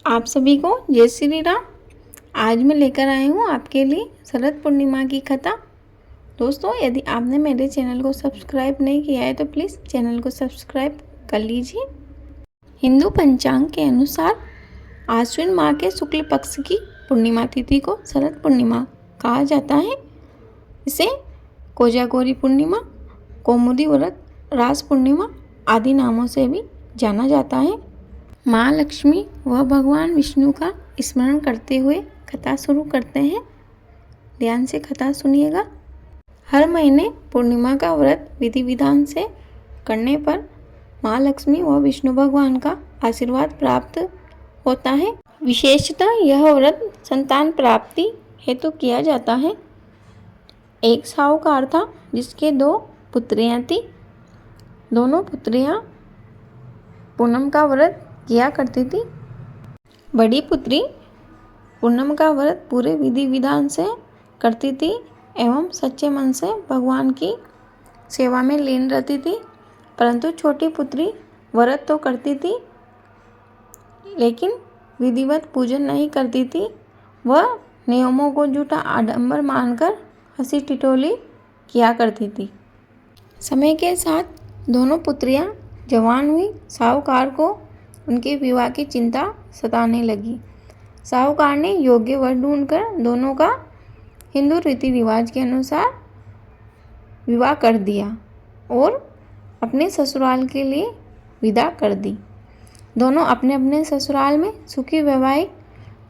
आप सभी को जय श्री राम। आज मैं लेकर आई हूँ आपके लिए शरद पूर्णिमा की कथा। दोस्तों, यदि आपने मेरे चैनल को सब्सक्राइब नहीं किया है तो प्लीज़ चैनल को सब्सक्राइब कर लीजिए। हिंदू पंचांग के अनुसार आश्विन माह के शुक्ल पक्ष की पूर्णिमा तिथि को शरद पूर्णिमा कहा जाता है। इसे कोजागौरी पूर्णिमा, कौमुदी व्रत, रास पूर्णिमा आदि नामों से भी जाना जाता है। माँ लक्ष्मी व भगवान विष्णु का स्मरण करते हुए कथा शुरू करते हैं। ध्यान से कथा सुनिएगा। हर महीने पूर्णिमा का व्रत विधि विधान से करने पर माँ लक्ष्मी व विष्णु भगवान का आशीर्वाद प्राप्त होता है। विशेषतः यह व्रत संतान प्राप्ति हेतु किया जाता है। एक साहूकार था जिसके 2 पुत्रियां थीं। दोनों पुत्रियां पूनम का व्रत किया करती थी। बड़ी पुत्री पूनम का व्रत पूरे विधि विधान से करती थी एवं सच्चे मन से भगवान की सेवा में लीन रहती थी, परंतु छोटी पुत्री व्रत तो करती थी लेकिन विधिवत पूजन नहीं करती थी। वह नियमों को झूठा आडंबर मानकर हंसी टिटोली किया करती थी। समय के साथ दोनों पुत्रियां जवान हुई। साहूकार को उनके विवाह की चिंता सताने लगी। साहूकार ने योग्य वर ढूंढकर दोनों का हिंदू रीति रिवाज के अनुसार विवाह कर दिया और अपने ससुराल के लिए विदा कर दी। दोनों अपने अपने ससुराल में सुखी वैवाहिक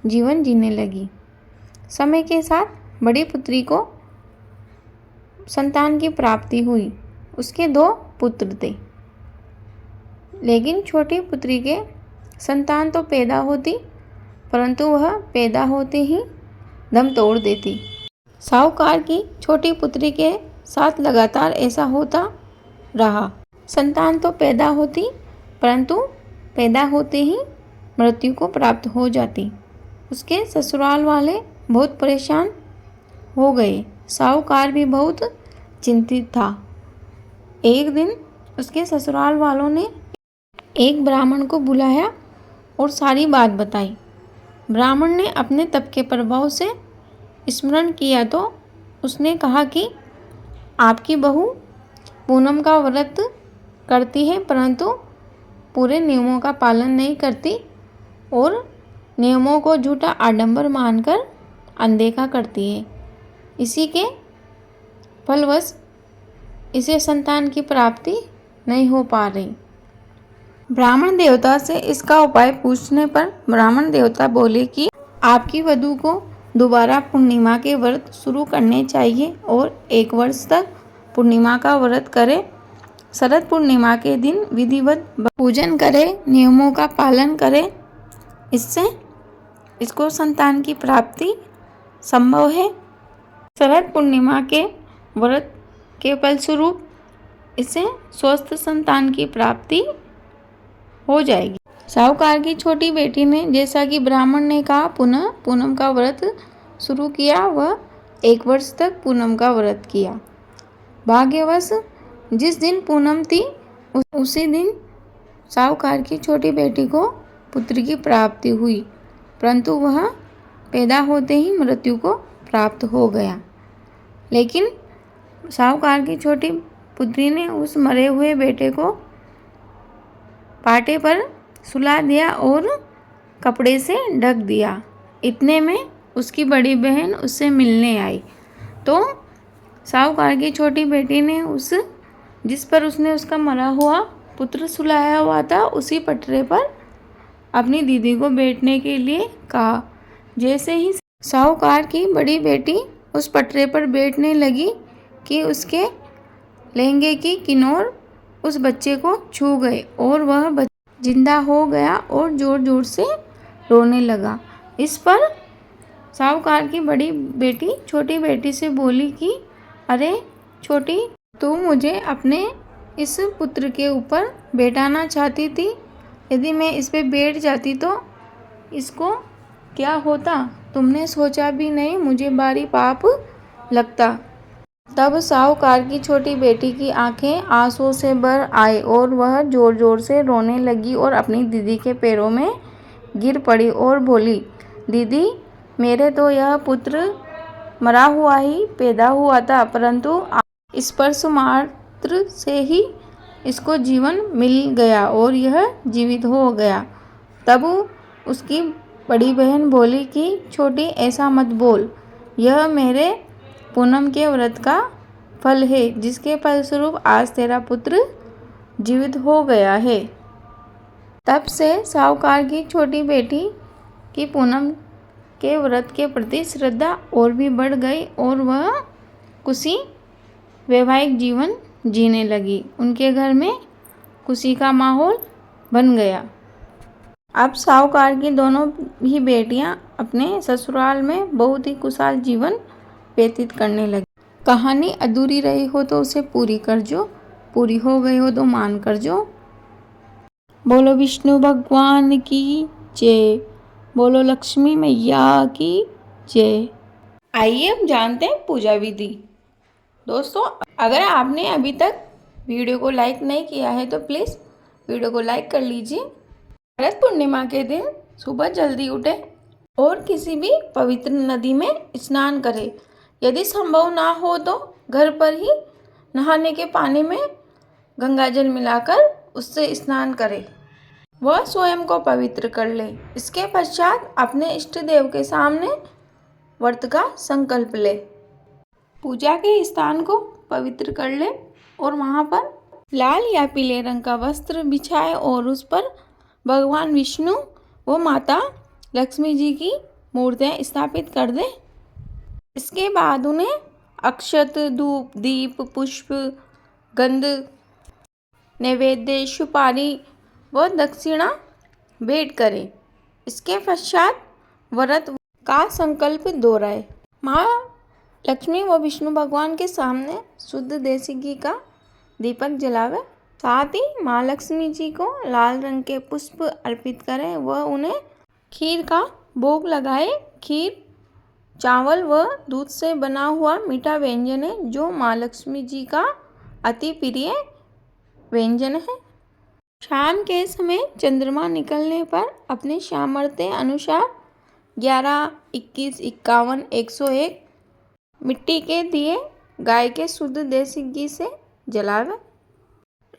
जीवन जीने लगी। समय के साथ बड़ी पुत्री को संतान की प्राप्ति हुई। उसके 2 पुत्र थे, लेकिन छोटी पुत्री के संतान तो पैदा होती, परंतु वह पैदा होते ही दम तोड़ देती। साहूकार की छोटी पुत्री के साथ लगातार ऐसा होता रहा। संतान तो पैदा होती, परंतु पैदा होते ही मृत्यु को प्राप्त हो जाती। उसके ससुराल वाले बहुत परेशान हो गए। साहूकार भी बहुत चिंतित था। एक दिन उसके ससुराल वालों ने एक ब्राह्मण को बुलाया और सारी बात बताई। ब्राह्मण ने अपने तप के प्रभाव से स्मरण किया तो उसने कहा कि आपकी बहू पूनम का व्रत करती है, परंतु पूरे नियमों का पालन नहीं करती और नियमों को झूठा आडंबर मानकर अनदेखा करती है। इसी के फलवश इसे संतान की प्राप्ति नहीं हो पा रही। ब्राह्मण देवता से इसका उपाय पूछने पर ब्राह्मण देवता बोले कि आपकी वधू को दोबारा पूर्णिमा के व्रत शुरू करने चाहिए और 1 वर्ष तक पूर्णिमा का व्रत करे। शरद पूर्णिमा के दिन विधिवत पूजन करे, नियमों का पालन करे। इससे इसको संतान की प्राप्ति संभव है। शरद पूर्णिमा के व्रत के फलस्वरूप इसे स्वस्थ संतान की प्राप्ति हो जाएगी। साहूकार की छोटी बेटी ने जैसा कि ब्राह्मण ने कहा पुनः पूनम का व्रत शुरू किया। वह 1 वर्ष तक पूनम का व्रत किया। भाग्यवश जिस दिन पूनम थी उसी दिन साहूकार की छोटी बेटी को पुत्र की प्राप्ति हुई, परंतु वह पैदा होते ही मृत्यु को प्राप्त हो गया। लेकिन साहूकार की छोटी पुत्री ने उस मरे हुए बेटे को पाटे पर सुला दिया और कपड़े से ढक दिया। इतने में उसकी बड़ी बहन उससे मिलने आई तो साहूकार की छोटी बेटी ने जिस पर उसने उसका मरा हुआ पुत्र सुलाया हुआ था उसी पटरे पर अपनी दीदी को बैठने के लिए कहा। जैसे ही साहूकार की बड़ी बेटी उस पटरे पर बैठने लगी कि उसके लहंगे की किनोर उस बच्चे को छू गए और वह बच्चा जिंदा हो गया और जोर जोर से रोने लगा। इस पर साहूकार की बड़ी बेटी छोटी बेटी से बोली कि अरे छोटी, तू मुझे अपने इस पुत्र के ऊपर बैठाना चाहती थी। यदि मैं इस पे बैठ जाती तो इसको क्या होता? तुमने सोचा भी नहीं, मुझे भारी पाप लगता। तब साहूकार की छोटी बेटी की आंखें आंसुओं से भर आई और वह जोर जोर से रोने लगी और अपनी दीदी के पैरों में गिर पड़ी और बोली, दीदी, मेरे तो यह पुत्र मरा हुआ ही पैदा हुआ था, परंतु स्पर्श मात्र से ही इसको जीवन मिल गया और यह जीवित हो गया। तब उसकी बड़ी बहन बोली कि छोटी, ऐसा मत बोल, यह मेरे पूनम के व्रत का फल है, जिसके फलस्वरूप आज तेरा पुत्र जीवित हो गया है। तब से साहूकार की छोटी बेटी की पूनम के व्रत के प्रति श्रद्धा और भी बढ़ गई और वह खुशी वैवाहिक जीवन जीने लगी। उनके घर में खुशी का माहौल बन गया। अब साहूकार की दोनों ही बेटियां अपने ससुराल में बहुत ही खुशहाल जीवन व्यतीत करने लगी। कहानी अधूरी रही हो तो उसे पूरी कर जो, पूरी हो गई हो तो मान कर जो। बोलो विष्णु भगवान की जय, बोलो लक्ष्मी मैया की जय। आइए अब जानते हैं पूजा विधि। दोस्तों, अगर आपने अभी तक वीडियो को लाइक नहीं किया है तो प्लीज़ वीडियो को लाइक कर लीजिए। शरद पूर्णिमा के दिन सुबह जल्दी उठें और किसी भी पवित्र नदी में स्नान करें। यदि संभव ना हो तो घर पर ही नहाने के पानी में गंगा जल मिलाकर उससे स्नान करें। वह स्वयं को पवित्र कर ले। इसके पश्चात अपने इष्ट देव के सामने व्रत का संकल्प ले। पूजा के स्थान को पवित्र कर ले और वहाँ पर लाल या पीले रंग का वस्त्र बिछाए और उस पर भगवान विष्णु व माता लक्ष्मी जी की मूर्तियाँ स्थापित कर दे। इसके बाद उन्हें अक्षत, धूप, दीप, पुष्प, गंध, नैवेद्य, सुपारी व दक्षिणा भेंट करें। इसके पश्चात व्रत का संकल्प दोहराए। माँ लक्ष्मी व विष्णु भगवान के सामने शुद्ध देसी घी का दीपक जलावे। साथ ही माँ लक्ष्मी जी को लाल रंग के पुष्प अर्पित करें व उन्हें खीर का भोग लगाए। खीर चावल व दूध से बना हुआ मीठा व्यंजन है, जो माँ लक्ष्मी जी का अति प्रिय व्यंजन है। शाम के समय चंद्रमा निकलने पर अपने सामर्थ्य अनुसार 11, 21, 51, 101 मिट्टी के दिए गाय के शुद्ध देसी घी से जलावे।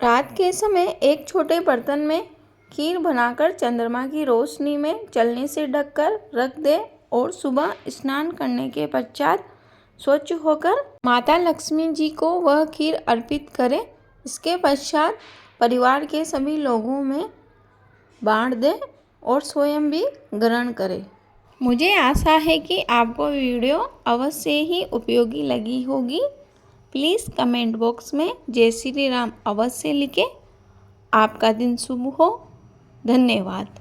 रात के समय एक छोटे बर्तन में खीर बनाकर चंद्रमा की रोशनी में चलने से ढककर रख दे और सुबह स्नान करने के पश्चात स्वच्छ होकर माता लक्ष्मी जी को वह खीर अर्पित करें। इसके पश्चात परिवार के सभी लोगों में बांट दे और स्वयं भी ग्रहण करे। मुझे आशा है कि आपको वीडियो अवश्य ही उपयोगी लगी होगी। प्लीज़ कमेंट बॉक्स में जय श्री राम अवश्य लिखें। आपका दिन शुभ हो। धन्यवाद।